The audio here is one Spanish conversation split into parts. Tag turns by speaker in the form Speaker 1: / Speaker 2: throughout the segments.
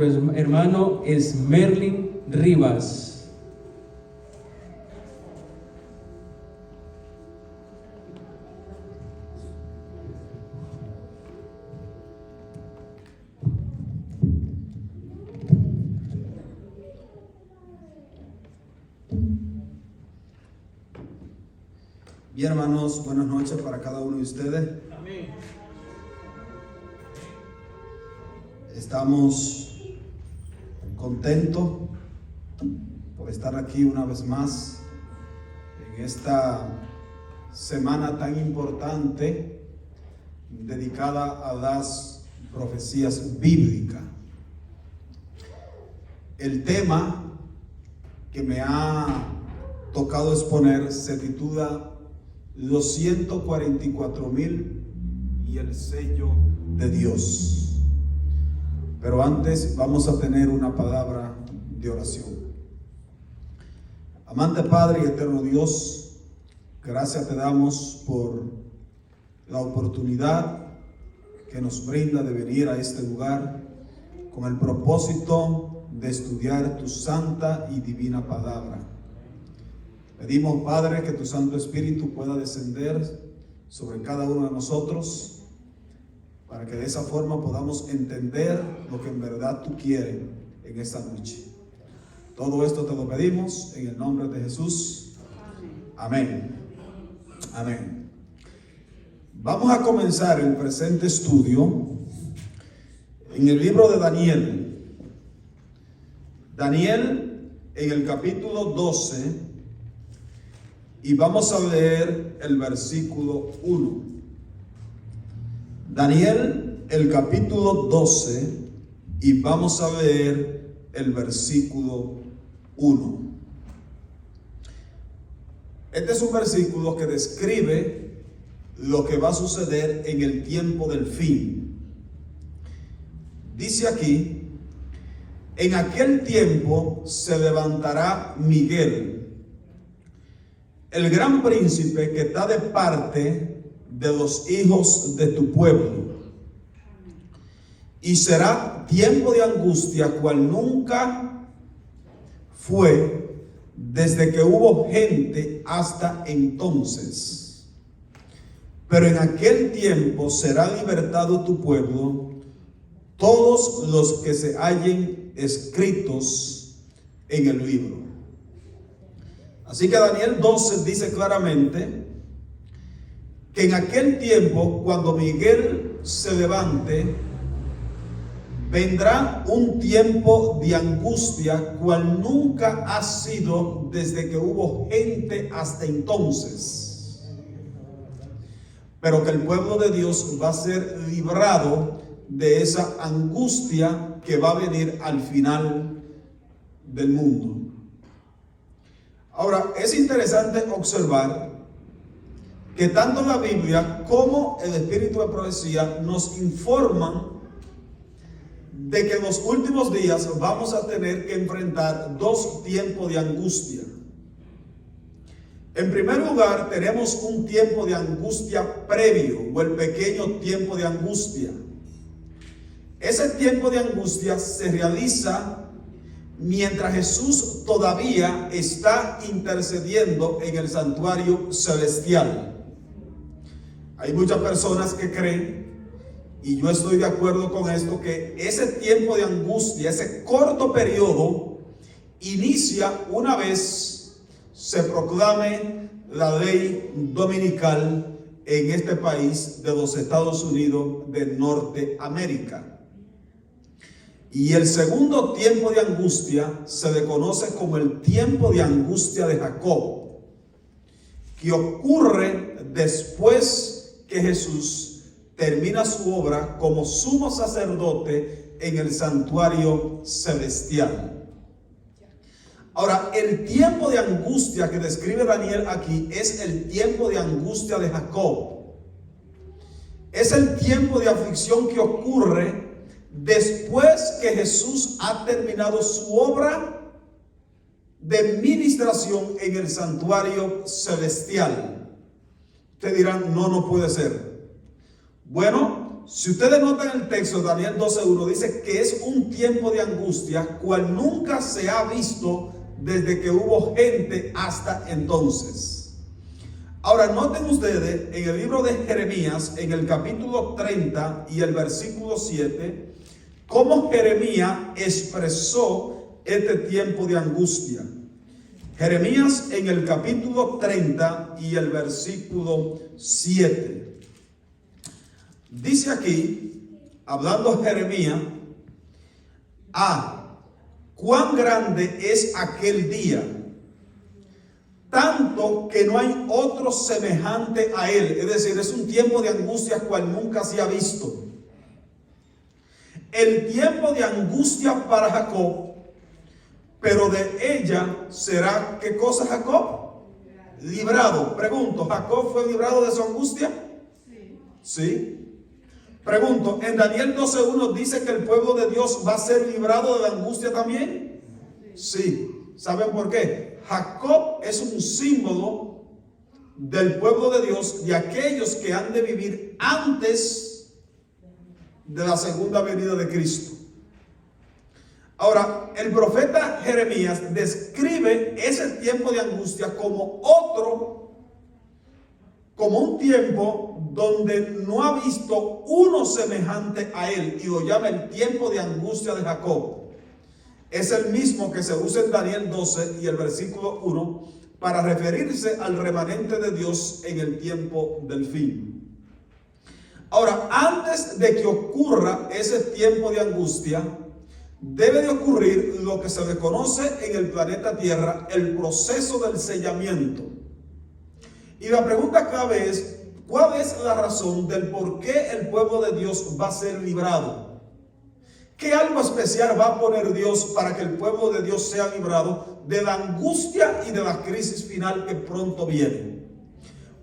Speaker 1: Hermano es Merlin Rivas.
Speaker 2: Bien, hermanos, buenas noches para cada uno de ustedes.
Speaker 3: Amén.
Speaker 2: Estamos contentos por estar aquí una vez más en esta semana tan importante dedicada a las profecías bíblicas. El tema que me ha tocado exponer se titula Los 144,000 y el sello de Dios. Pero antes vamos a tener una palabra de oración. Amante Padre y eterno Dios, gracias te damos por la oportunidad que nos brinda de venir a este lugar con el propósito de estudiar tu santa y divina palabra. Pedimos, Padre, que tu Santo Espíritu pueda descender sobre cada uno de nosotros para que de esa forma podamos entender lo que en verdad tú quieres en esta noche. Todo esto te lo pedimos en el nombre de Jesús. Amén. Amén. Vamos a comenzar el presente estudio en el libro de Daniel. Daniel en el capítulo 12 y vamos a leer el versículo 1. Daniel, el capítulo 12, y vamos a leer el versículo 1. Este es un versículo que describe lo que va a suceder en el tiempo del fin. Dice aquí: en aquel tiempo se levantará Miguel, el gran príncipe que está de parte de los hijos de tu pueblo, y será tiempo de angustia cual nunca fue desde que hubo gente hasta entonces. Pero en aquel tiempo será libertado tu pueblo, todos los que se hallen escritos en el libro. Así que Daniel 12 dice claramente que en aquel tiempo, cuando Miguel se levante, vendrá un tiempo de angustia cual nunca ha sido desde que hubo gente hasta entonces. Pero que el pueblo de Dios va a ser librado de esa angustia que va a venir al final del mundo. Ahora, es interesante observar que tanto la Biblia como el Espíritu de Profecía nos informan de que en los últimos días vamos a tener que enfrentar dos tiempos de angustia. En primer lugar, tenemos un tiempo de angustia previo, o el pequeño tiempo de angustia. Ese tiempo de angustia se realiza mientras Jesús todavía está intercediendo en el santuario celestial. Hay muchas personas que creen, y yo estoy de acuerdo con esto, que ese tiempo de angustia, ese corto periodo, inicia una vez se proclame la ley dominical en este país de los Estados Unidos de Norteamérica. Y el segundo tiempo de angustia se le conoce como el tiempo de angustia de Jacob, que ocurre después que Jesús termina su obra como sumo sacerdote en el santuario celestial. Ahora, el tiempo de angustia que describe Daniel aquí es el tiempo de angustia de Jacob. Es el tiempo de aflicción que ocurre después que Jesús ha terminado su obra de ministración en el santuario celestial. Ustedes dirán, no puede ser. Bueno, Si ustedes notan el texto, Daniel 12:1 dice que es un tiempo de angustia cual nunca se ha visto desde que hubo gente hasta entonces. Ahora noten ustedes en el libro de Jeremías, en el capítulo 30 y el versículo 7, cómo Jeremías expresó este tiempo de angustia. Jeremías en el capítulo 30 y el versículo 7. Dice aquí, hablando Jeremías, cuán grande es aquel día, tanto que no hay otro semejante a él. Es decir, es un tiempo de angustia cual nunca se ha visto. El tiempo de angustia para Jacob, pero de ella será, ¿qué cosa Jacob? Librado. Pregunto, ¿Jacob fue librado de su angustia? Sí. Pregunto, en Daniel 12:1 dice que el pueblo de Dios va a ser librado de la angustia también. Sí. ¿Saben por qué? Jacob es un símbolo del pueblo de Dios, de aquellos que han de vivir antes de la segunda venida de Cristo. Ahora, el profeta Jeremías describe ese tiempo de angustia como un tiempo donde no ha visto uno semejante a él, y lo llama el tiempo de angustia de Jacob. Es el mismo que se usa en Daniel 12 y el versículo 1 para referirse al remanente de Dios en el tiempo del fin. Ahora, antes de que ocurra ese tiempo de angustia, debe de ocurrir lo que se le conoce en el planeta Tierra el proceso del sellamiento. Y la pregunta clave es, ¿cuál es la razón del por qué el pueblo de Dios va a ser librado? ¿Qué algo especial va a poner Dios para que el pueblo de Dios sea librado de la angustia y de la crisis final que pronto viene?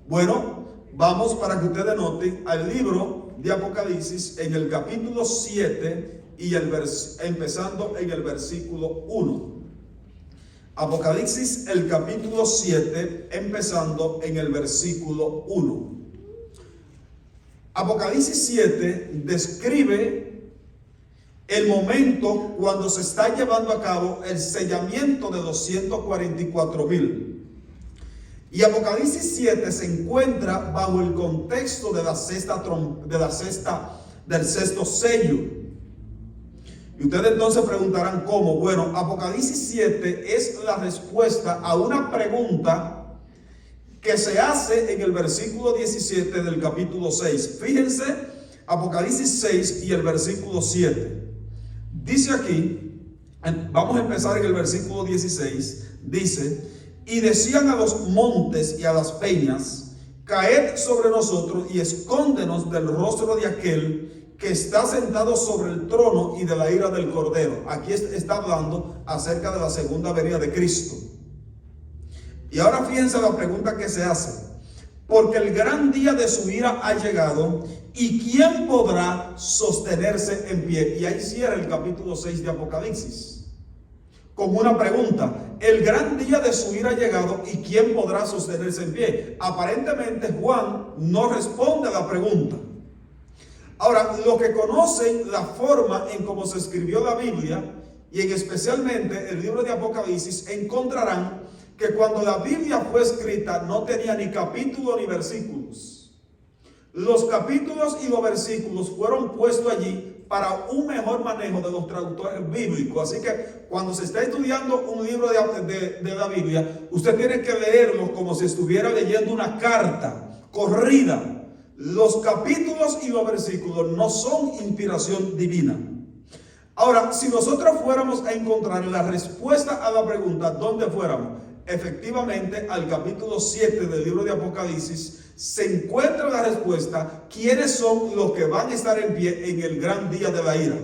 Speaker 2: Bueno, vamos para que ustedes noten al libro de Apocalipsis en el capítulo 7 y empezando en el versículo 1. Apocalipsis, el capítulo 7, empezando en el versículo 1. Apocalipsis 7 describe el momento cuando se está llevando a cabo el sellamiento de los 144,000. Y Apocalipsis 7 se encuentra bajo el contexto del sexto sello. Y ustedes entonces preguntarán ¿cómo? Bueno, Apocalipsis 7 es la respuesta a una pregunta que se hace en el versículo 17 del capítulo 6. Fíjense, Apocalipsis 6 y el versículo 7. Dice aquí, vamos a empezar en el versículo 16, dice, y decían a los montes y a las peñas, caed sobre nosotros y escóndenos del rostro de aquel que está sentado sobre el trono y de la ira del Cordero. Aquí está hablando acerca de la segunda venida de Cristo. Y ahora fíjense la pregunta que se hace. Porque el gran día de su ira ha llegado, ¿y quién podrá sostenerse en pie? Y ahí cierra el capítulo 6 de Apocalipsis con una pregunta. El gran día de su ira ha llegado, ¿y quién podrá sostenerse en pie? Aparentemente Juan no responde a la pregunta. Ahora, los que conocen la forma en cómo se escribió la Biblia, y en especialmente el libro de Apocalipsis, encontrarán que cuando la Biblia fue escrita no tenía ni capítulo ni versículos. Los capítulos y los versículos fueron puestos allí para un mejor manejo de los traductores bíblicos. Así que cuando se está estudiando un libro de la Biblia, usted tiene que leerlo como si estuviera leyendo una carta corrida. Los capítulos y los versículos no son inspiración divina. Ahora, si nosotros fuéramos a encontrar la respuesta a la pregunta, ¿dónde fuéramos? Efectivamente, al capítulo 7 del libro de Apocalipsis se encuentra la respuesta: ¿quiénes son los que van a estar en pie en el gran día de la ira?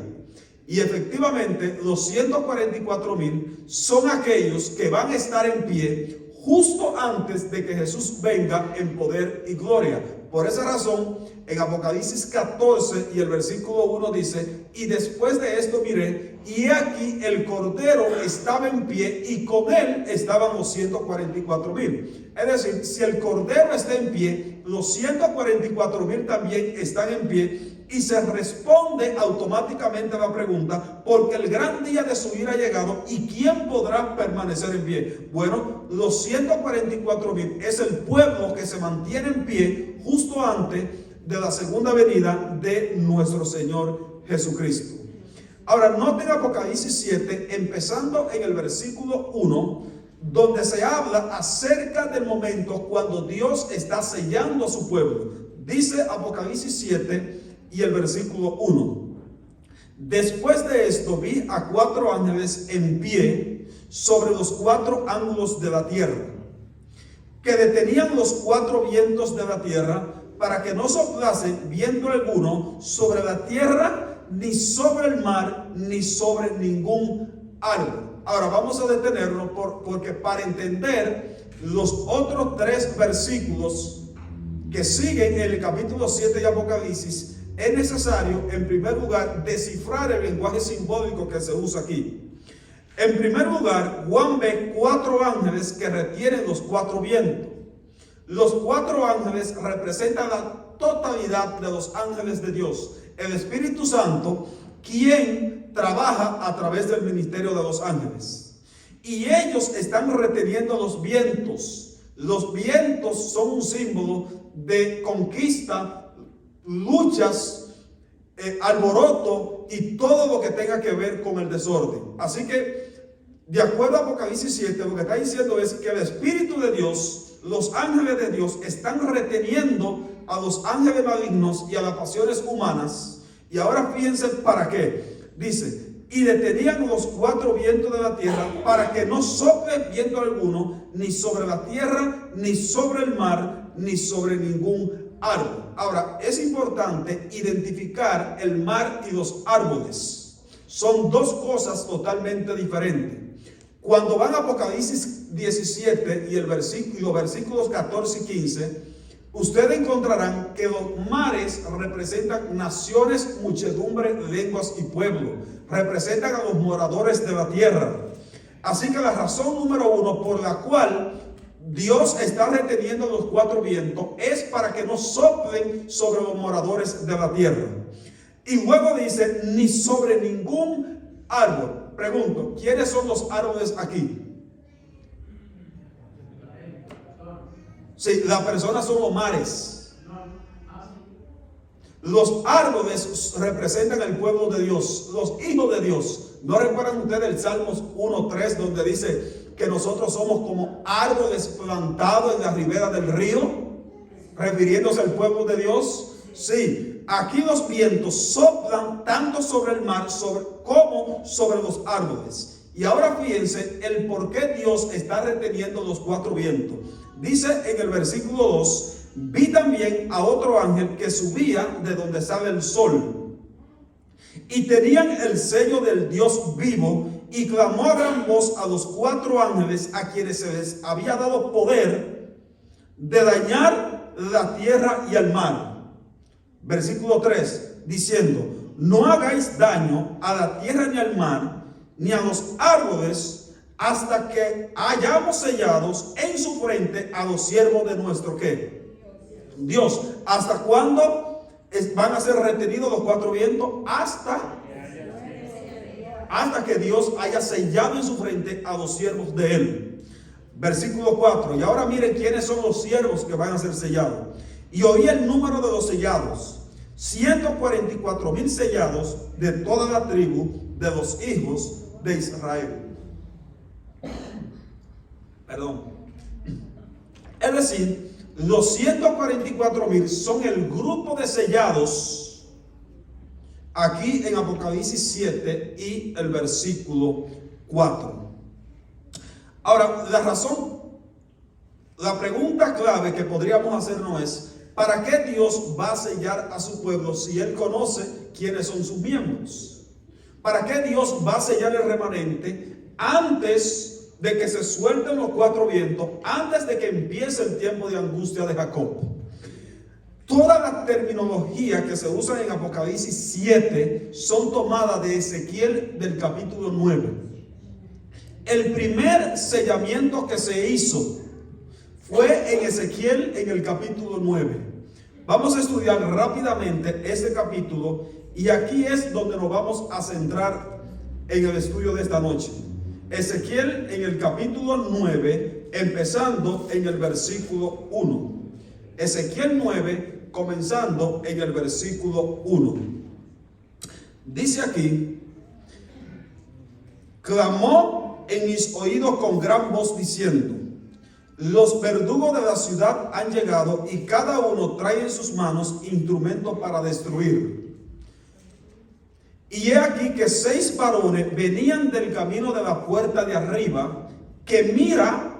Speaker 2: Y efectivamente, los 144,000 son aquellos que van a estar en pie justo antes de que Jesús venga en poder y gloria. Por esa razón, en Apocalipsis 14 y el versículo 1 dice: y después de esto miré, y aquí el Cordero estaba en pie, y con él estaban los 144,000. Es decir, si el Cordero está en pie, los 144,000 también están en pie, Y se responde automáticamente a la pregunta, porque el gran día de su ira ha llegado, ¿y quién podrá permanecer en pie? Bueno, los 144,000 es el pueblo que se mantiene en pie justo antes de la segunda venida de nuestro Señor Jesucristo. Ahora, noten Apocalipsis 7, empezando en el versículo 1, donde se habla acerca del momento cuando Dios está sellando a su pueblo. Dice Apocalipsis 7 y el versículo 1. Después de esto vi a 4 ángeles en pie sobre los 4 ángulos de la tierra, que detenían los 4 vientos de la tierra para que no soplase viento alguno sobre la tierra, ni sobre el mar, ni sobre ningún árbol. Ahora vamos a detenernos porque para entender los otros 3 versículos que siguen en el capítulo 7 de Apocalipsis, es necesario en primer lugar descifrar el lenguaje simbólico que se usa aquí. En primer lugar, Juan ve 4 ángeles que retienen los 4 vientos. Los 4 ángeles representan la totalidad de los ángeles de Dios, el Espíritu Santo, quien trabaja a través del ministerio de los ángeles. Y ellos están reteniendo los vientos. Los vientos son un símbolo de conquista, luchas, alboroto y todo lo que tenga que ver con el desorden. Así que, de acuerdo a Apocalipsis 7, lo que está diciendo es que el Espíritu de Dios, los ángeles de Dios, están reteniendo a los ángeles malignos y a las pasiones humanas. Y ahora fíjense para qué. Dice, y detenían los 4 vientos de la tierra para que no sople viento alguno, ni sobre la tierra, ni sobre el mar, ni sobre ningún árbol. Ahora, es importante identificar el mar y los árboles. Son 2 cosas totalmente diferentes. Cuando van a Apocalipsis 17 y los versículos 14 y 15, ustedes encontrarán que los mares representan naciones, muchedumbre, lenguas y pueblos. Representan a los moradores de la tierra. Así que la razón número 1 por la cual Dios está reteniendo los 4 vientos es para que no soplen sobre los moradores de la tierra. Y luego dice, ni sobre ningún árbol. Pregunto, ¿quiénes son los árboles aquí? Sí, las personas son los mares. Los árboles representan el pueblo de Dios, los hijos de Dios. ¿No recuerdan ustedes el Salmos 1:3 donde dice que nosotros somos como árboles plantados en la ribera del río? Refiriéndose al pueblo de Dios. Sí, aquí los vientos soplan tanto sobre el mar como sobre los árboles. Y ahora fíjense el por qué Dios está reteniendo los 4 vientos. Dice en el versículo 2, vi también a otro ángel que subía de donde sale el sol, y tenían el sello del Dios vivo, y clamó a gran voz a los 4 ángeles a quienes se les había dado poder de dañar la tierra y el mar. Versículo 3, diciendo, no hagáis daño a la tierra ni al mar, ni a los árboles, hasta que hayamos sellados en su frente a los siervos de nuestro ¿qué? Dios. ¿Hasta cuándo van a ser retenidos los 4 vientos? Hasta que Dios haya sellado en su frente a los siervos de él. Versículo 4. Y ahora miren quiénes son los siervos que van a ser sellados. Y oí el número de los sellados, 144,000 sellados de toda la tribu de los hijos de Israel. Perdón. Es decir, los 144,000 son el grupo de sellados aquí en Apocalipsis 7 y el versículo 4. Ahora, la pregunta clave que podríamos hacernos es, ¿para qué Dios va a sellar a su pueblo si Él conoce quiénes son sus miembros? ¿Para qué Dios va a sellar el remanente antes de que se suelten los 4 vientos, antes de que empiece el tiempo de angustia de Jacob? Toda la terminología que se usa en Apocalipsis 7 son tomadas de Ezequiel del capítulo 9. El primer sellamiento que se hizo fue en Ezequiel en el capítulo 9. Vamos a estudiar rápidamente este capítulo y aquí es donde nos vamos a centrar en el estudio de esta noche. Ezequiel en el capítulo 9, empezando en el versículo 1. Ezequiel 9, comenzando en el versículo 1. Dice aquí: clamó en mis oídos con gran voz diciendo: los verdugos de la ciudad han llegado y cada uno trae en sus manos instrumentos para destruir. Y he aquí que 6 varones venían del camino de la puerta de arriba, que mira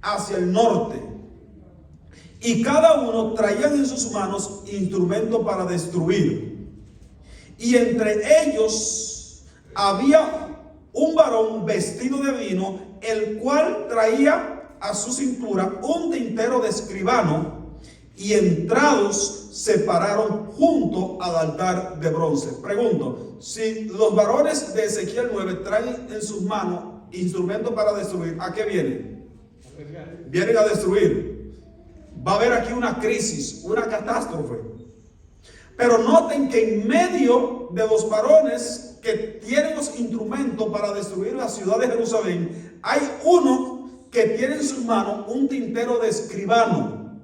Speaker 2: hacia el norte, y cada uno traía en sus manos instrumentos para destruir. Y entre ellos había un varón vestido de lino, el cual traía a su cintura un tintero de escribano, y entrados se pararon junto al altar de bronce. Pregunto, si los varones de Ezequiel 9 traen en sus manos instrumentos para destruir, ¿a qué vienen? Vienen a destruir. Va a haber aquí una crisis, una catástrofe. Pero noten que en medio de los varones que tienen los instrumentos para destruir la ciudad de Jerusalén, hay uno que tiene en sus manos un tintero de escribano.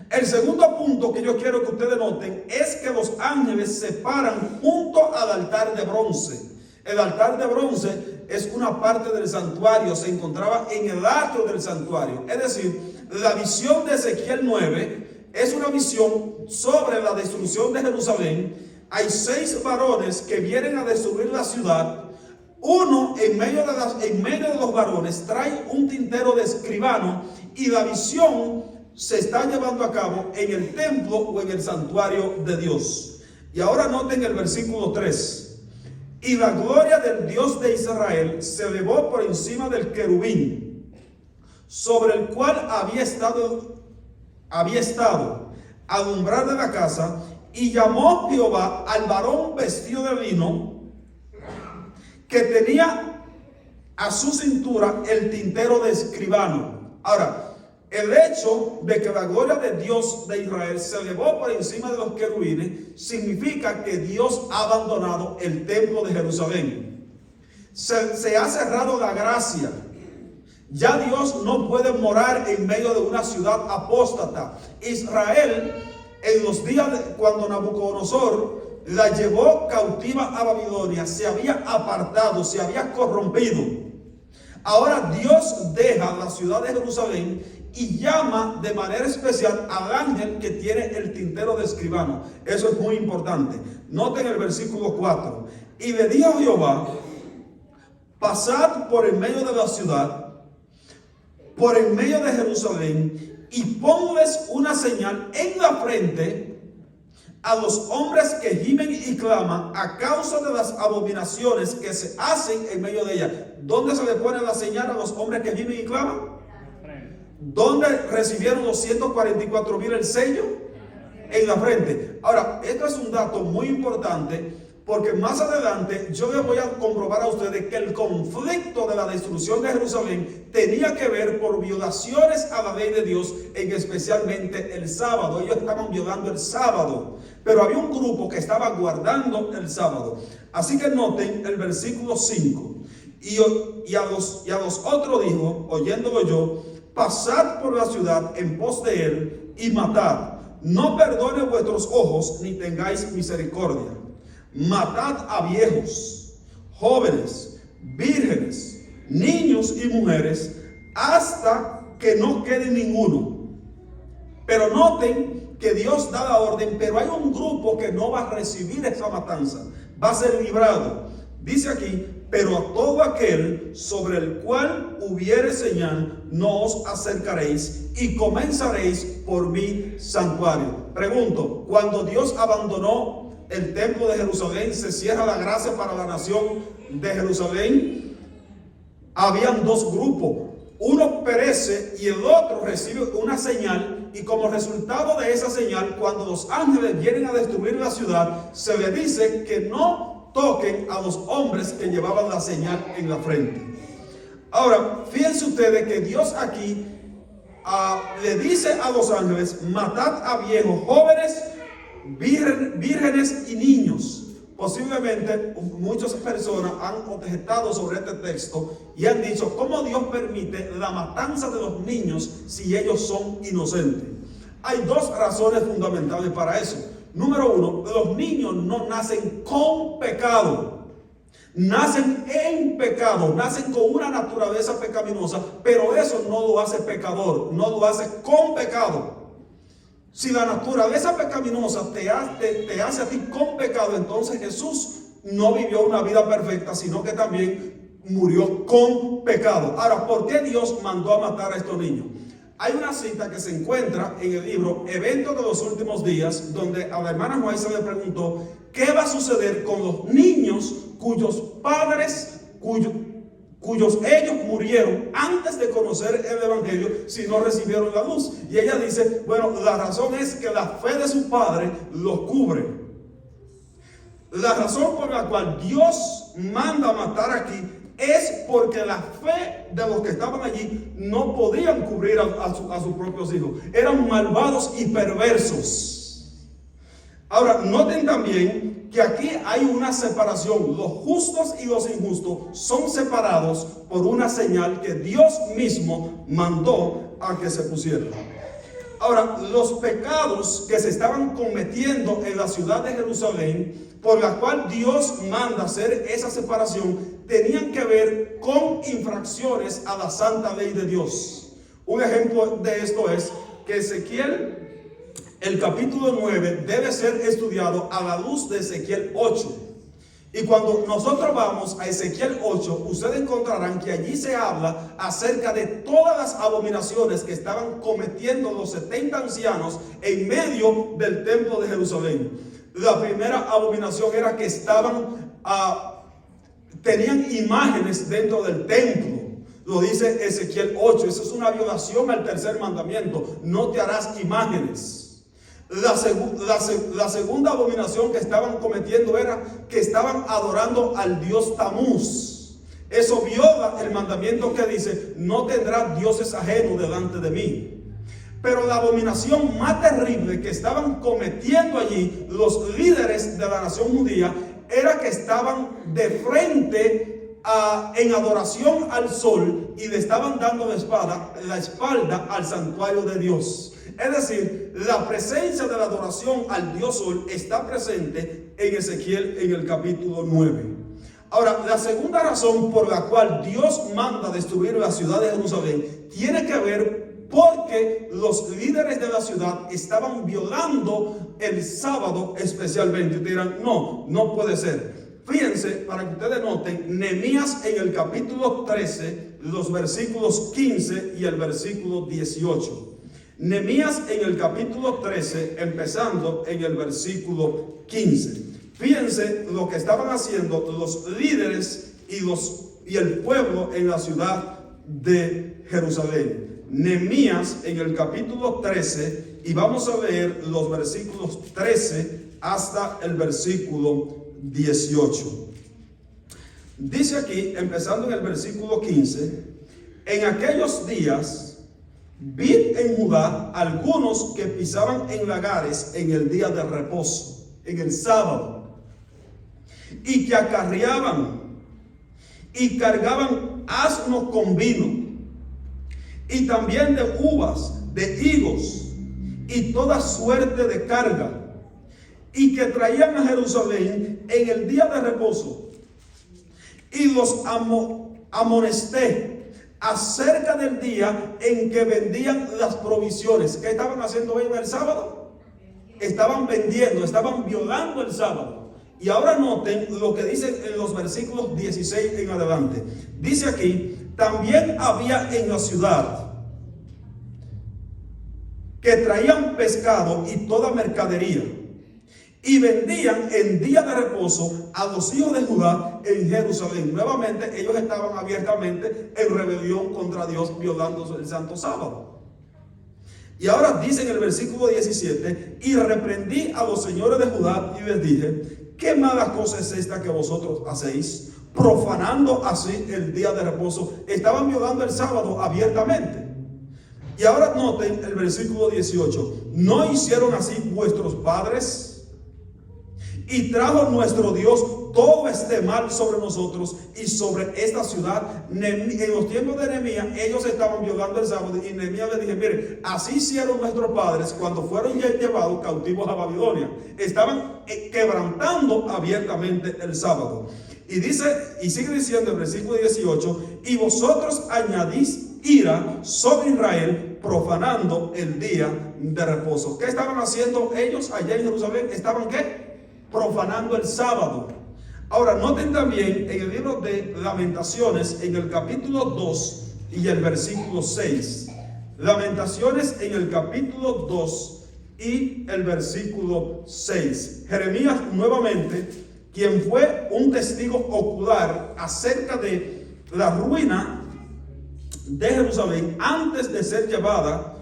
Speaker 2: El segundo punto que yo quiero que ustedes noten es que los ángeles se paran junto al altar de bronce. El altar de bronce es una parte del santuario, se encontraba en el atrio del santuario. Es decir, la visión de Ezequiel 9 es una visión sobre la destrucción de Jerusalén. Hay 6 varones que vienen a destruir la ciudad. Uno en medio de los varones trae un tintero de escribano, y la visión se está llevando a cabo en el templo o en el santuario de Dios. Y ahora noten el versículo 3. Y la gloria del Dios de Israel se elevó por encima del querubín, sobre el cual había estado al umbral de la casa, y llamó Jehová al varón vestido de lino, que tenía a su cintura el tintero de escribano. Ahora, el hecho de que la gloria de Dios de Israel se elevó por encima de los querubines significa que Dios ha abandonado el templo de Jerusalén. Se ha cerrado la gracia. Ya Dios no puede morar en medio de una ciudad apóstata. Israel, en los días cuando Nabucodonosor la llevó cautiva a Babilonia, se había apartado, se había corrompido. Ahora Dios deja la ciudad de Jerusalén y llama de manera especial al ángel que tiene el tintero de escribano. Eso es muy importante. Noten el versículo 4. Y le dijo Jehová: pasad por en medio de la ciudad, por en medio de Jerusalén, y ponles una señal en la frente a los hombres que gimen y claman a causa de las abominaciones que se hacen en medio de ella. ¿Dónde se le pone la señal a los hombres que gimen y claman? ¿Dónde recibieron los 144,000 el sello? En la frente. Ahora, esto es un dato muy importante, porque más adelante yo les voy a comprobar a ustedes que el conflicto de la destrucción de Jerusalén tenía que ver por violaciones a la ley de Dios, en especialmente el sábado. Ellos estaban violando el sábado, pero había un grupo que estaba guardando el sábado. Así que noten el versículo 5. Y a los otros dijo, oyéndolo yo: pasad por la ciudad en pos de él y matad. No perdone vuestros ojos ni tengáis misericordia. Matad a viejos, jóvenes, vírgenes, niños y mujeres, hasta que no quede ninguno. Pero noten que Dios da la orden, pero hay un grupo que no va a recibir esa matanza, va a ser librado. Dice aquí: pero a todo aquel sobre el cual hubiere señal, no os acercaréis, y comenzaréis por mi santuario. Pregunto, cuando Dios abandonó el templo de Jerusalén, se cierra la gracia para la nación de Jerusalén. Habían 2 grupos. Uno perece y el otro recibe una señal, y como resultado de esa señal, cuando los ángeles vienen a destruir la ciudad, se le dice que no toquen a los hombres que llevaban la señal en la frente. Ahora, fíjense ustedes que Dios aquí le dice a los ángeles: matad a viejos, jóvenes, vírgenes y niños. Posiblemente muchas personas han objetado sobre este texto y han dicho: ¿cómo Dios permite la matanza de los niños si ellos son inocentes? Hay dos razones fundamentales para eso. Número uno, los niños no nacen con pecado, nacen en pecado, nacen con una naturaleza pecaminosa, pero eso no lo hace pecador, no lo hace con pecado. Si la naturaleza pecaminosa te hace a ti con pecado, entonces Jesús no vivió una vida perfecta, sino que también murió con pecado. Ahora, ¿por qué Dios mandó a matar a estos niños? Hay una cita que se encuentra en el libro Eventos de los Últimos Días, donde a la hermana Juárez se le preguntó: ¿qué va a suceder con los niños cuyos padres, cuyos ellos murieron antes de conocer el Evangelio, si no recibieron la luz? Y ella dice: bueno, la razón es que la fe de su padre los cubre. La razón por la cual Dios manda matar aquí es porque la fe de los que estaban allí no podían cubrir a sus propios hijos. Eran malvados y perversos. Ahora, noten también que aquí hay una separación. Los justos y los injustos son separados por una señal que Dios mismo mandó a que se pusiera. Ahora, los pecados que se estaban cometiendo en la ciudad de Jerusalén, por la cual Dios manda hacer esa separación, tenían que ver con infracciones a la santa ley de Dios. Un ejemplo de esto es que Ezequiel, el capítulo 9, debe ser estudiado a la luz de Ezequiel 8. Y cuando nosotros vamos a Ezequiel 8, ustedes encontrarán que allí se habla acerca de todas las abominaciones que estaban cometiendo los 70 ancianos en medio del templo de Jerusalén. La primera abominación era que tenían imágenes dentro del templo. Lo dice Ezequiel 8. Eso es una violación al tercer mandamiento: no te harás imágenes. La segunda abominación que estaban cometiendo era que estaban adorando al dios Tamuz. Eso viola el mandamiento que dice: no tendrás dioses ajenos delante de mí. Pero la abominación más terrible que estaban cometiendo allí los líderes de la nación judía era que estaban de frente en adoración al sol y le estaban dando la espalda al santuario de Dios. Es decir, la presencia de la adoración al Dios Sol está presente en Ezequiel en el capítulo 9. Ahora, la segunda razón por la cual Dios manda destruir la ciudad de Jerusalén tiene que ver porque los líderes de la ciudad estaban violando el sábado especialmente. Y dirán: no puede ser. Fíjense, para que ustedes noten, Nehemías en el capítulo 13, los versículos 15 y el versículo 18. Nehemías en el capítulo 13, empezando en el versículo 15. Fíjense lo que estaban haciendo los líderes y el pueblo en la ciudad de Jerusalén. Nehemías en el capítulo 13, y vamos a leer los versículos 13 hasta el versículo 18. Dice aquí, empezando en el versículo 15: en aquellos días vi en Judá algunos que pisaban en lagares en el día de reposo, en el sábado, y que acarreaban y cargaban asnos con vino, y también de uvas, de higos, y toda suerte de carga, y que traían a Jerusalén en el día de reposo. Y los amonesté acerca del día en que vendían las provisiones. ¿Qué estaban haciendo ellos el sábado? Estaban vendiendo, estaban violando el sábado. Y ahora noten lo que dice en los versículos 16 en adelante. Dice aquí: también había en la ciudad que traían pescado y toda mercadería, y vendían en día de reposo a los hijos de Judá en Jerusalén. Nuevamente ellos estaban abiertamente en rebelión contra Dios, violando el santo sábado. Y ahora dice en el versículo 17: y reprendí a los señores de Judá y les dije: ¿qué mala cosa es esta que vosotros hacéis, profanando así el día de reposo? Estaban violando el sábado abiertamente. Y ahora noten el versículo 18. ¿No hicieron así vuestros padres? Y trajo nuestro Dios todo este mal sobre nosotros y sobre esta ciudad. En los tiempos de Nehemías, ellos estaban violando el sábado. Y Nehemías les dije: mire, así hicieron nuestros padres cuando fueron llevados cautivos a Babilonia. Estaban quebrantando abiertamente el sábado. Y dice, y sigue diciendo el versículo 18: y vosotros añadís ira sobre Israel, profanando el día de reposo. ¿Qué estaban haciendo ellos allá en Jerusalén? ¿Estaban qué? Profanando el sábado. Ahora noten también en el libro de Lamentaciones, en el capítulo 2 y el versículo 6. Lamentaciones en el capítulo 2 y el versículo 6. Jeremías nuevamente, quien fue un testigo ocular acerca de la ruina de Jerusalén antes de ser llevado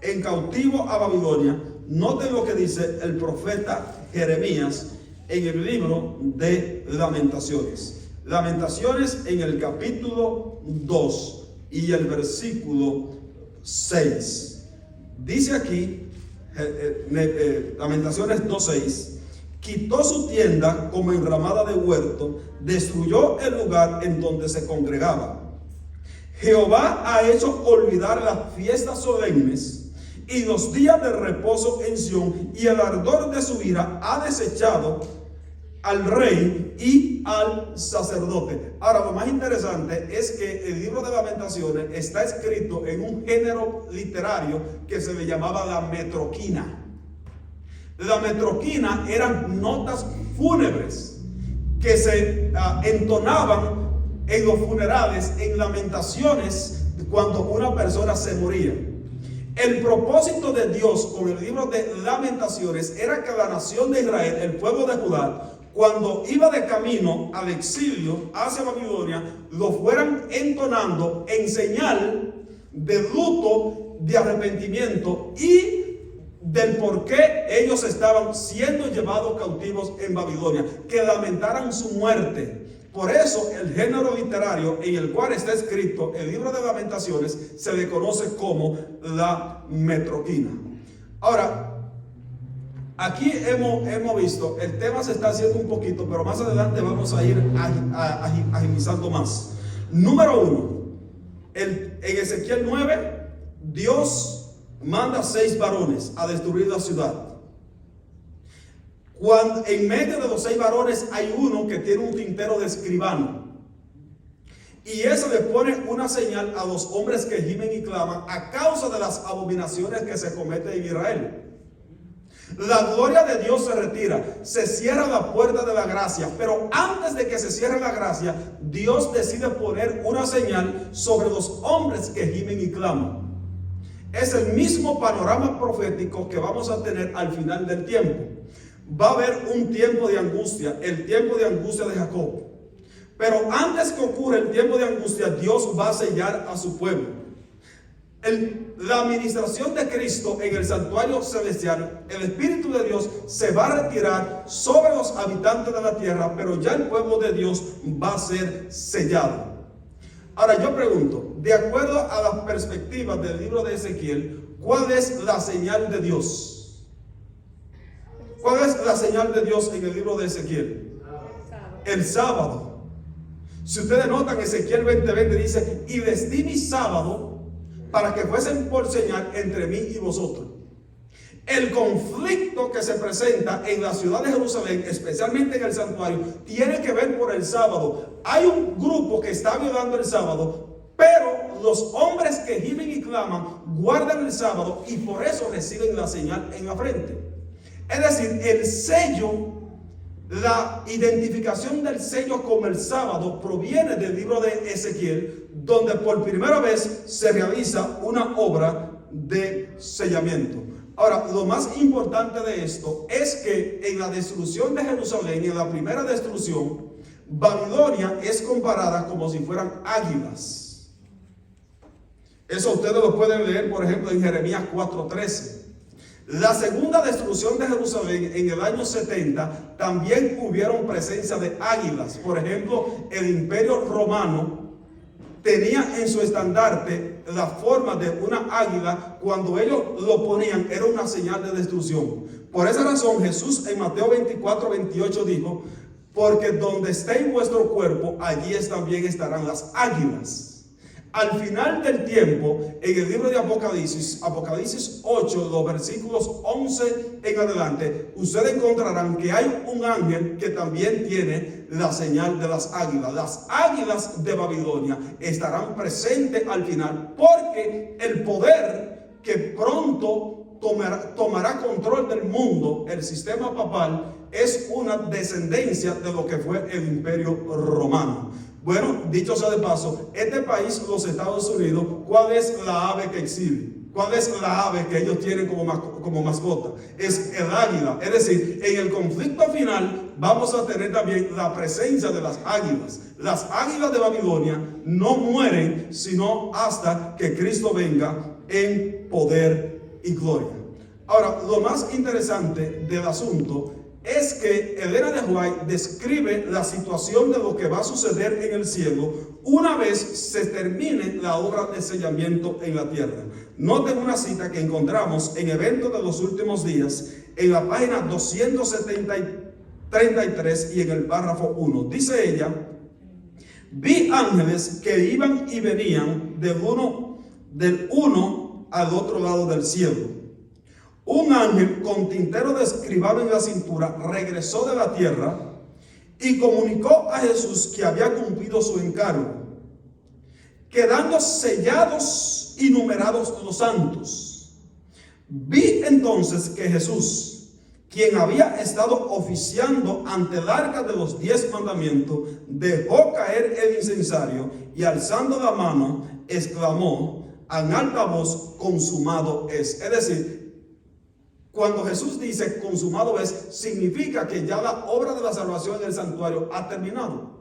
Speaker 2: en cautivo a Babilonia. Noten lo que dice el profeta Jeremías en el libro de Lamentaciones. Lamentaciones en el capítulo 2 y el versículo 6. Dice aquí, Lamentaciones 2:6: quitó su tienda como enramada de huerto, destruyó el lugar en donde se congregaba. Jehová ha hecho olvidar las fiestas solemnes y los días de reposo en Sión, y el ardor de su ira ha desechado al rey y al sacerdote. Ahora, lo más interesante es que el libro de Lamentaciones está escrito en un género literario que se le llamaba la metroquina. La metroquina eran notas fúnebres que se entonaban en los funerales, en lamentaciones, cuando una persona se moría. El propósito de Dios con el libro de Lamentaciones era que la nación de Israel, el pueblo de Judá, cuando iba de camino al exilio hacia Babilonia, lo fueran entonando en señal de luto, de arrepentimiento y del por qué ellos estaban siendo llevados cautivos en Babilonia, que lamentaran su muerte. Por eso el género literario en el cual está escrito el libro de Lamentaciones se le conoce como la metroquina. Ahora, aquí hemos visto, el tema se está haciendo un poquito, pero más adelante vamos a ir agilizando más. Número 1, en Ezequiel 9, Dios manda 6 varones a destruir la ciudad. Cuando en medio de los 6 varones hay uno que tiene un tintero de escribano, y eso le pone una señal a los hombres que gimen y claman a causa de las abominaciones que se cometen en Israel. La gloria de Dios se retira, se cierra la puerta de la gracia, pero antes de que se cierre la gracia, Dios decide poner una señal sobre los hombres que gimen y claman. Es el mismo panorama profético que vamos a tener al final del tiempo. Va a haber un tiempo de angustia, el tiempo de angustia de Jacob. Pero antes que ocurra el tiempo de angustia, Dios va a sellar a su pueblo. La administración de Cristo en el santuario celestial, el Espíritu de Dios se va a retirar sobre los habitantes de la tierra, pero ya el pueblo de Dios va a ser sellado. Ahora yo pregunto, de acuerdo a las perspectivas del libro de Ezequiel, ¿cuál es la señal de Dios? ¿Cuál es la señal de Dios en el libro de Ezequiel? El sábado. Si ustedes notan, Ezequiel 20:20 dice: y les di mi sábado para que fuesen por señal entre mí y vosotros. El conflicto que se presenta en la ciudad de Jerusalén, especialmente en el santuario, tiene que ver por el sábado. Hay un grupo que está violando el sábado, pero los hombres que gimen y claman guardan el sábado y por eso reciben la señal en la frente. Es decir, el sello, la identificación del sello como el sábado proviene del libro de Ezequiel, donde por primera vez se realiza una obra de sellamiento. Ahora, lo más importante de esto es que en la destrucción de Jerusalén, en la primera destrucción, Babilonia es comparada como si fueran águilas. Eso ustedes lo pueden leer, por ejemplo, en Jeremías 4:13. La segunda destrucción de Jerusalén en el año 70 también hubieron presencia de águilas. Por ejemplo, el Imperio Romano tenía en su estandarte la forma de una águila. Cuando ellos lo ponían, era una señal de destrucción. Por esa razón, Jesús en Mateo 24:28 dijo: porque donde esté vuestro cuerpo, allí también estarán las águilas. Al final del tiempo, en el libro de Apocalipsis 8, los versículos 11 en adelante, ustedes encontrarán que hay un ángel que también tiene la señal de las águilas. Las águilas de Babilonia estarán presentes al final, porque el poder que pronto tomará control del mundo, el sistema papal, es una descendencia de lo que fue el imperio romano. Bueno, dicho sea de paso, este país, los Estados Unidos, ¿cuál es la ave que exhibe? ¿Cuál es la ave que ellos tienen como mascota? Es el águila. Es decir, en el conflicto final vamos a tener también la presencia de las águilas. Las águilas de Babilonia no mueren sino hasta que Cristo venga en poder y gloria. Ahora, lo más interesante del asunto es que Elena de White describe la situación de lo que va a suceder en el cielo una vez se termine la obra de sellamiento en la tierra. Noten una cita que encontramos en Eventos de los Últimos Días, en la página 233 y en el párrafo 1. Dice ella: vi ángeles que iban y venían del uno al otro lado del cielo. Un ángel con tintero de escribano en la cintura regresó de la tierra y comunicó a Jesús que había cumplido su encargo, quedando sellados y numerados los santos. Vi entonces que Jesús, quien había estado oficiando ante el arca de los 10 mandamientos, dejó caer el incensario y alzando la mano exclamó en alta voz: consumado es. Es decir, cuando Jesús dice consumado es, significa que ya la obra de la salvación en el santuario ha terminado.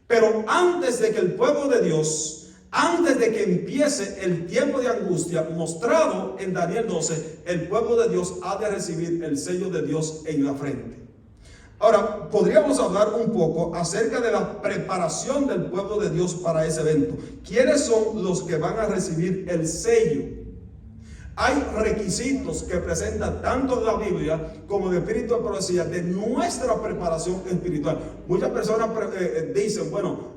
Speaker 2: Pero antes de que el pueblo de Dios, antes de que empiece el tiempo de angustia mostrado en Daniel 12, el pueblo de Dios ha de recibir el sello de Dios en la frente. Ahora, podríamos hablar un poco acerca de la preparación del pueblo de Dios para ese evento. ¿Quiénes son los que van a recibir el sello? Hay requisitos que presenta tanto la Biblia como el Espíritu de Profecía de nuestra preparación espiritual. Muchas personas dicen, bueno,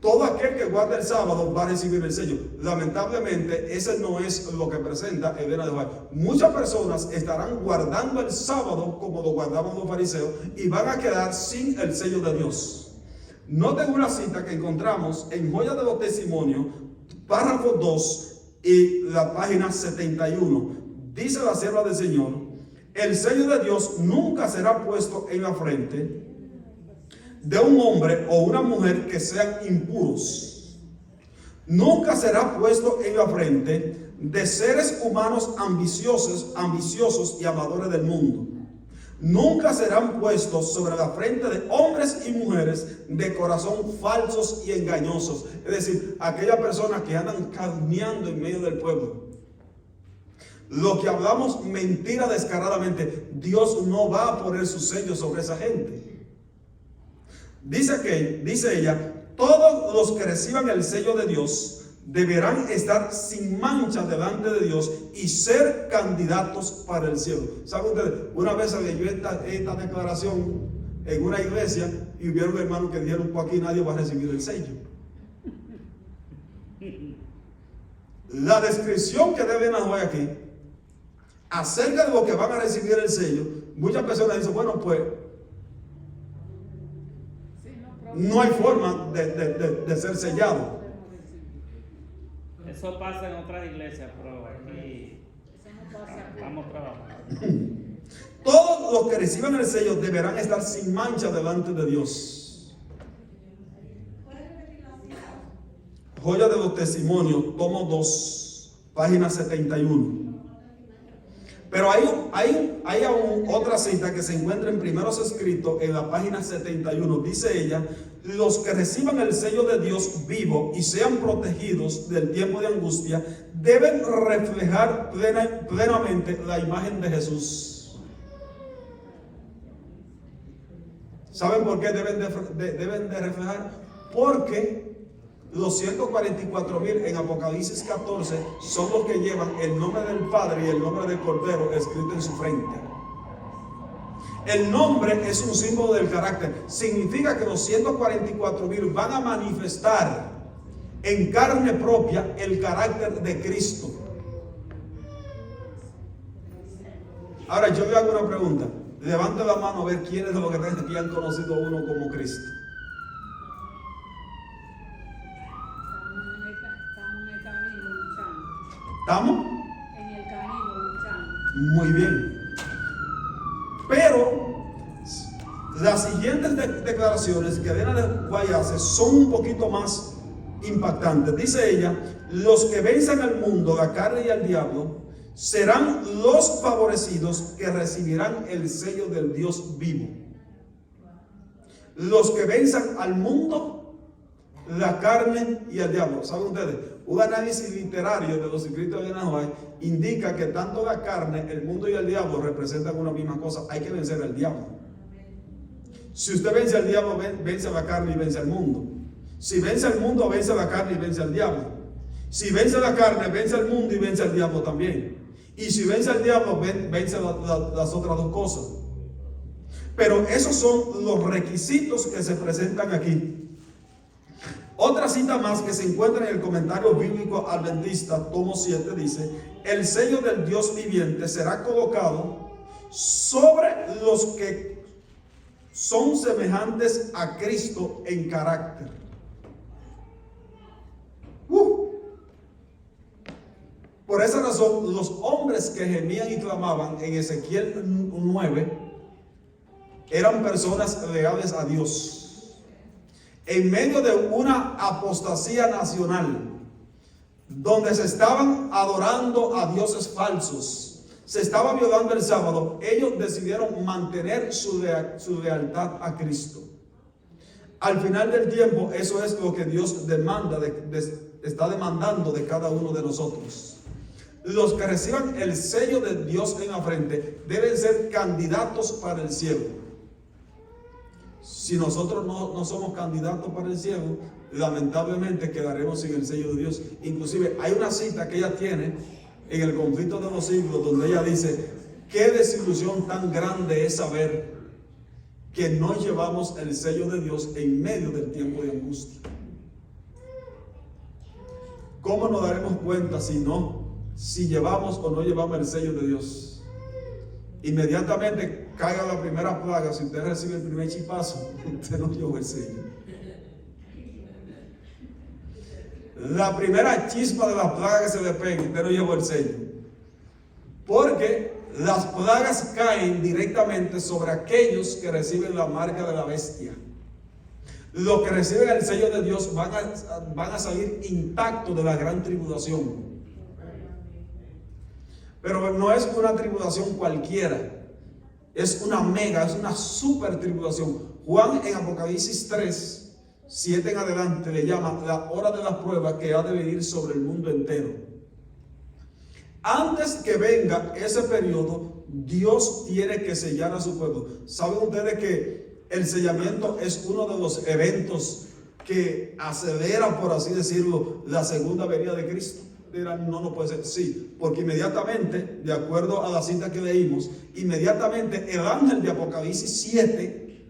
Speaker 2: todo aquel que guarda el sábado va a recibir el sello. Lamentablemente, ese no es lo que presenta Elena de White. Muchas personas estarán guardando el sábado como lo guardaban los fariseos y van a quedar sin el sello de Dios. Noten una cita que encontramos en Joya de los Testimonios, párrafo 2 y la página 71. Dice la sierva del Señor: el sello de Dios nunca será puesto en la frente de un hombre o una mujer que sean impuros. Nunca será puesto en la frente de seres humanos ambiciosos y amadores del mundo. Nunca serán puestos sobre la frente de hombres y mujeres de corazón falsos y engañosos. Es decir, aquellas personas que andan calumniando en medio del pueblo. Lo que hablamos mentira descaradamente, Dios no va a poner su sello sobre esa gente. Dice ella, todos los que reciban el sello de Dios deberán estar sin mancha delante de Dios y ser candidatos para el cielo. ¿Saben ustedes? Una vez se leyó esta declaración en una iglesia y hubieron hermanos que dijeron: pues aquí nadie va a recibir el sello. La descripción que deben hacer aquí acerca de lo que van a recibir el sello, muchas personas dicen: bueno, pues no hay forma de ser sellado.
Speaker 3: Eso pasa en otras iglesias, pero aquí estamos trabajando.
Speaker 2: Todos los que reciban el sello deberán estar sin mancha delante de Dios. Joya de los Testimonios, tomo 2, página 71. Pero hay aún otra cita que se encuentra en Primeros Escritos en la página 71. Dice ella: los que reciban el sello de Dios vivo y sean protegidos del tiempo de angustia deben reflejar plenamente la imagen de Jesús. ¿Saben por qué deben de reflejar? Porque Los 144,000 en Apocalipsis 14 son los que llevan el nombre del Padre y el nombre del Cordero escrito en su frente. El nombre es un símbolo del carácter. Significa que los 144,000 van a manifestar en carne propia el carácter de Cristo. Ahora yo le hago una pregunta. Levante la mano a ver quiénes de los que están aquí han conocido a uno como Cristo.
Speaker 4: Estamos en el camino luchando.
Speaker 2: ¿Estamos?
Speaker 4: En el camino luchando.
Speaker 2: Muy bien. Pero las siguientes declaraciones que Elena de White hace son un poquito más impactantes. Dice ella: los que venzan al mundo, la carne y al diablo, serán los favorecidos que recibirán el sello del Dios vivo. Los que venzan al mundo, la carne y al diablo. ¿Saben ustedes? Un análisis literario de los escritos de Elena de White indica que tanto la carne, el mundo y el diablo representan una misma cosa. Hay que vencer al diablo. Si usted vence al diablo, vence a la carne y vence al mundo. Si vence al mundo, vence a la carne y vence al diablo. Si vence a la carne, vence al mundo y vence al diablo también. Y si vence al diablo, vence las otras dos cosas. Pero esos son los requisitos que se presentan aquí. Otra cita más que se encuentra en el comentario bíblico adventista, tomo 7, dice: el sello del Dios viviente será colocado sobre los que son semejantes a Cristo en carácter. Por esa razón, los hombres que gemían y clamaban en Ezequiel 9 eran personas leales a Dios. En medio de una apostasía nacional, donde se estaban adorando a dioses falsos, se estaba violando el sábado, ellos decidieron mantener su lealtad a Cristo. Al final del tiempo, eso es lo que Dios está demandando de cada uno de nosotros. Los que reciban el sello de Dios en la frente deben ser candidatos para el cielo. Si nosotros no somos candidatos para el cielo, lamentablemente quedaremos sin el sello de Dios. Inclusive hay una cita que ella tiene en el conflicto de los siglos, donde ella dice: qué desilusión tan grande es saber que no llevamos el sello de Dios en medio del tiempo de angustia. ¿Cómo nos daremos cuenta si llevamos o no llevamos el sello de Dios? Inmediatamente caiga la primera plaga, si usted recibe el primer chipazo, usted no llevó el sello. La primera chispa de la plaga que se le pegue, usted no llevó el sello. Porque las plagas caen directamente sobre aquellos que reciben la marca de la bestia. Los que reciben el sello de Dios van a salir intactos de la gran tribulación. Pero no es una tribulación cualquiera, es una super tribulación. Juan en Apocalipsis 3, 7 en adelante le llama la hora de la prueba que ha de venir sobre el mundo entero. Antes que venga ese periodo, Dios tiene que sellar a su pueblo. ¿Saben ustedes que el sellamiento es uno de los eventos que acelera, por así decirlo, la segunda venida de Cristo? Dirán, no puede ser. Sí, porque inmediatamente, de acuerdo a la cita que leímos, inmediatamente el ángel de Apocalipsis 7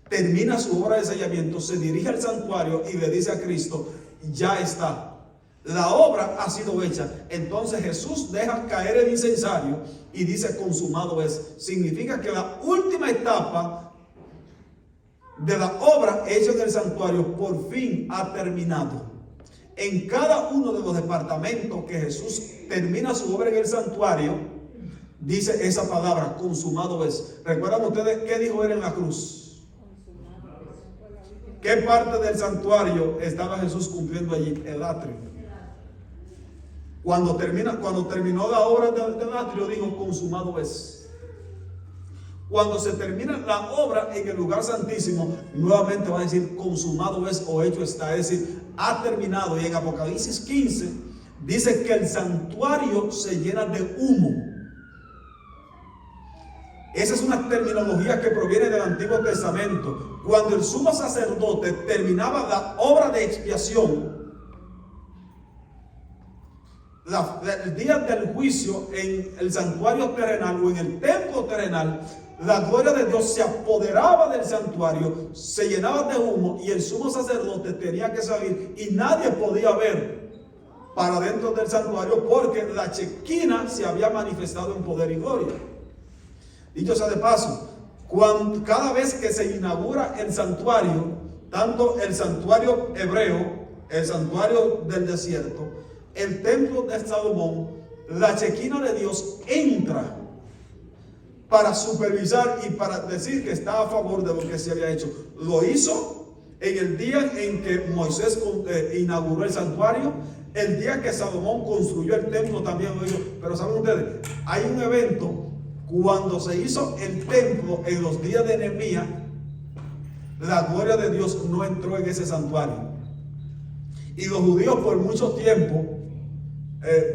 Speaker 2: termina su obra de sellamiento, se dirige al santuario y le dice a Cristo: ya está, la obra ha sido hecha. Entonces Jesús deja caer el incensario y dice: consumado es. Significa que la última etapa de la obra hecha en el santuario por fin ha terminado. En cada uno de los departamentos que Jesús termina su obra en el santuario, dice esa palabra: consumado es. ¿Recuerdan ustedes qué dijo él en la cruz? ¿Qué parte del santuario estaba Jesús cumpliendo allí? El atrio. Cuando terminó la obra del atrio, dijo: consumado es. Cuando se termina la obra en el lugar santísimo, nuevamente va a decir: consumado es, o hecho está. Es decir, ha terminado. Y en Apocalipsis 15 dice que el santuario se llena de humo. Esa es una terminología que proviene del Antiguo Testamento. Cuando el sumo sacerdote terminaba la obra de expiación, el día del juicio en el santuario terrenal o en el templo terrenal, la gloria de Dios se apoderaba del santuario, se llenaba de humo y el sumo sacerdote tenía que salir y nadie podía ver para dentro del santuario porque la Chequina se había manifestado en poder y gloria. Dicho sea de paso, cada vez que se inaugura el santuario, tanto el santuario hebreo, el santuario del desierto, el templo de Salomón, la Chequina de Dios entra para supervisar y para decir que está a favor de lo que se había hecho. Lo hizo en el día en que Moisés inauguró el santuario, el día que Salomón construyó el templo también lo hizo. Pero saben ustedes, hay un evento cuando se hizo el templo en los días de Nehemías, la gloria de Dios no entró en ese santuario. Y los judíos por mucho tiempo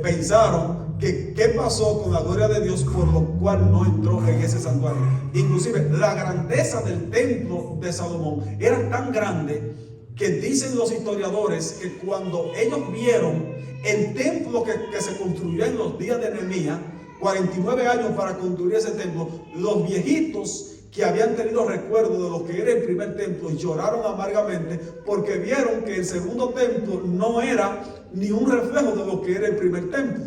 Speaker 2: pensaron que qué pasó con la gloria de Dios, por lo cual no entró en ese santuario. Inclusive la grandeza del templo de Salomón era tan grande que dicen los historiadores que cuando ellos vieron el templo que se construyó en los días de Nehemías, 49 años para construir ese templo, los viejitos que habían tenido recuerdo de lo que era el primer templo lloraron amargamente porque vieron que el segundo templo no era ni un reflejo de lo que era el primer templo.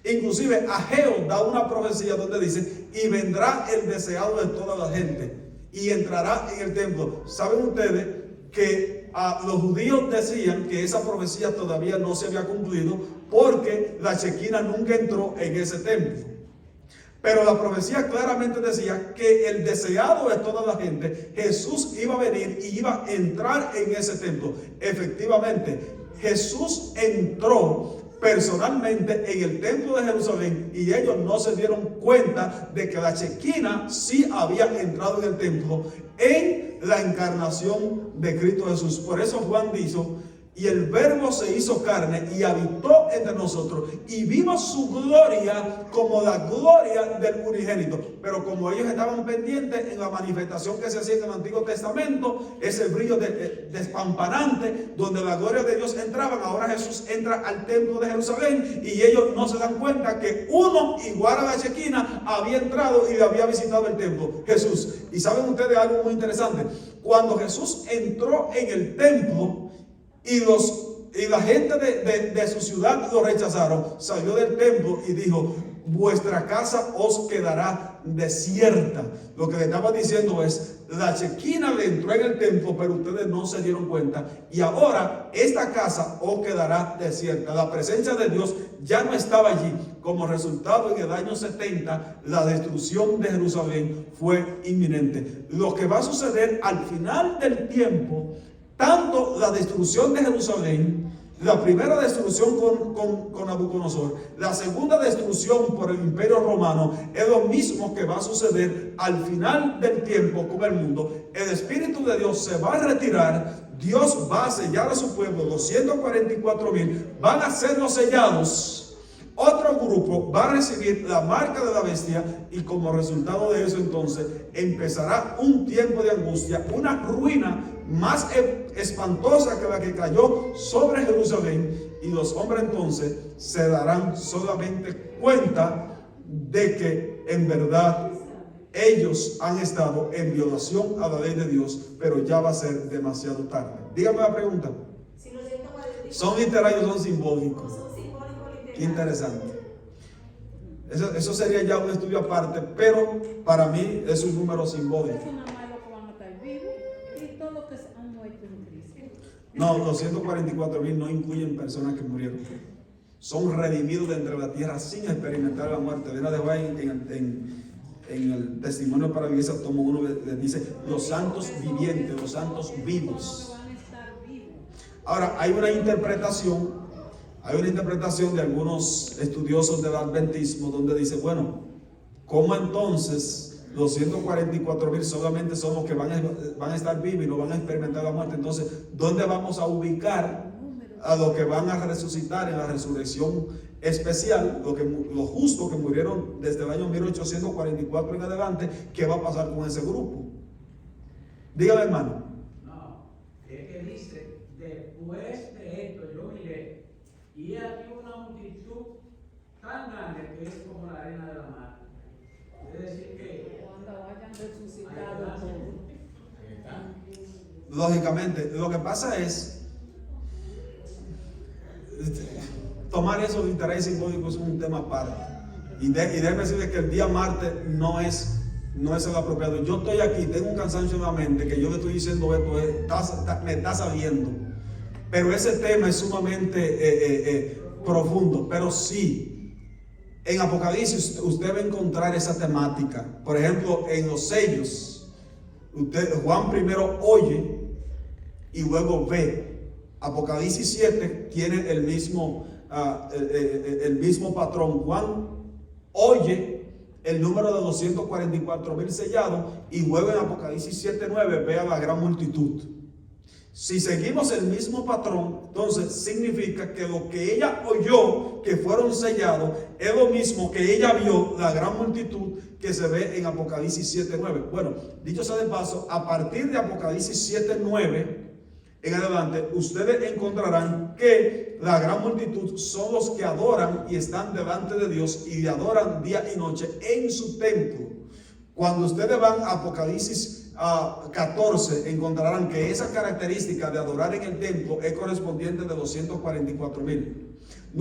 Speaker 2: Inclusive Ageo da una profecía donde dice: y vendrá el deseado de toda la gente y entrará en el templo. ¿Saben ustedes que los judíos decían que esa profecía todavía no se había cumplido porque la Chequina nunca entró en ese templo? Pero la profecía claramente decía que el deseado de toda la gente, Jesús, iba a venir y iba a entrar en ese templo. Efectivamente, Jesús entró personalmente en el templo de Jerusalén y ellos no se dieron cuenta de que la Chequina sí había entrado en el templo en la encarnación de Cristo Jesús. Por eso Juan dijo: y el Verbo se hizo carne y habitó entre nosotros y vimos su gloria como la gloria del unigénito. Pero como ellos estaban pendientes en la manifestación que se hacía en el Antiguo Testamento, ese brillo despampanante donde la gloria de Dios entraba, ahora Jesús entra al templo de Jerusalén y ellos no se dan cuenta que uno igual a la Chequina había entrado y había visitado el templo, Jesús. Y saben ustedes algo muy interesante: cuando Jesús entró en el templo y la gente de su ciudad lo rechazaron, salió del templo y dijo: vuestra casa os quedará desierta. Lo que le estaba diciendo es: la Chequina le entró en el templo, pero ustedes no se dieron cuenta, y ahora esta casa os quedará desierta. La presencia de Dios ya no estaba allí. Como resultado, en el año 70 la destrucción de Jerusalén fue inminente. Lo que va a suceder al final del tiempo, tanto la destrucción de Jerusalén, la primera destrucción con Nabucodonosor, la segunda destrucción por el Imperio Romano, es lo mismo que va a suceder al final del tiempo con el mundo. El Espíritu de Dios se va a retirar, Dios va a sellar a su pueblo, los 144,000 van a ser los sellados. Otro grupo va a recibir la marca de la bestia y como resultado de eso entonces empezará un tiempo de angustia, una ruina más espantosa que la que cayó sobre Jerusalén, y los hombres entonces se darán solamente cuenta de que en verdad ellos han estado en violación a la ley de Dios, pero ya va a ser demasiado tarde. Dígame la pregunta. ¿Son literarios o son simbólicos? Qué interesante. Eso sería ya un estudio aparte, pero para mí es un número simbólico.
Speaker 4: Eso nada más lo que van a estar vivos y todos los que han muerto en Cristo.
Speaker 2: No, los 144,000 no incluyen personas que murieron. Son redimidos de entre la tierra sin experimentar la muerte. Viene de Juan en el testimonio para la iglesia, tomo 1, les dice: los santos vivientes, los santos vivos. Ahora, hay una interpretación de algunos estudiosos del adventismo donde dice: bueno, ¿cómo entonces los 144,000 solamente son los que van a estar vivos y no van a experimentar la muerte? Entonces, ¿dónde vamos a ubicar a los que van a resucitar en la resurrección especial, los justos que murieron desde el año 1844 en adelante, ¿qué va a pasar con ese grupo? Dígame, hermano.
Speaker 5: No, es que dice, después de esto yo miré, y aquí una multitud tan grande que es como la arena de la mar. Es decir que
Speaker 4: Cuando hayan resucitado todos.
Speaker 2: Lógicamente, lo que pasa es tomar eso de interés simbólico es un tema aparte. Y déjeme decirle que el día martes no es el apropiado. Yo estoy aquí, tengo un cansancio en la mente que yo le estoy diciendo esto, me está saliendo. Pero ese tema es sumamente profundo. Pero sí, en Apocalipsis usted va a encontrar esa temática. Por ejemplo, en los sellos, Juan primero oye y luego ve. Apocalipsis 7 tiene el mismo patrón. Juan oye el número de 244,000 sellados y luego en Apocalipsis 7:9 ve a la gran multitud. Si seguimos el mismo patrón, entonces significa que lo que ella oyó que fueron sellados es lo mismo que ella vio, la gran multitud que se ve en Apocalipsis 7:9. Bueno, dicho sea de paso, a partir de Apocalipsis 7:9 en adelante, ustedes encontrarán que la gran multitud son los que adoran y están delante de Dios y le adoran día y noche en su templo. Cuando ustedes van a Apocalipsis 14, encontrarán que esa característica de adorar en el templo es correspondiente de 244,000.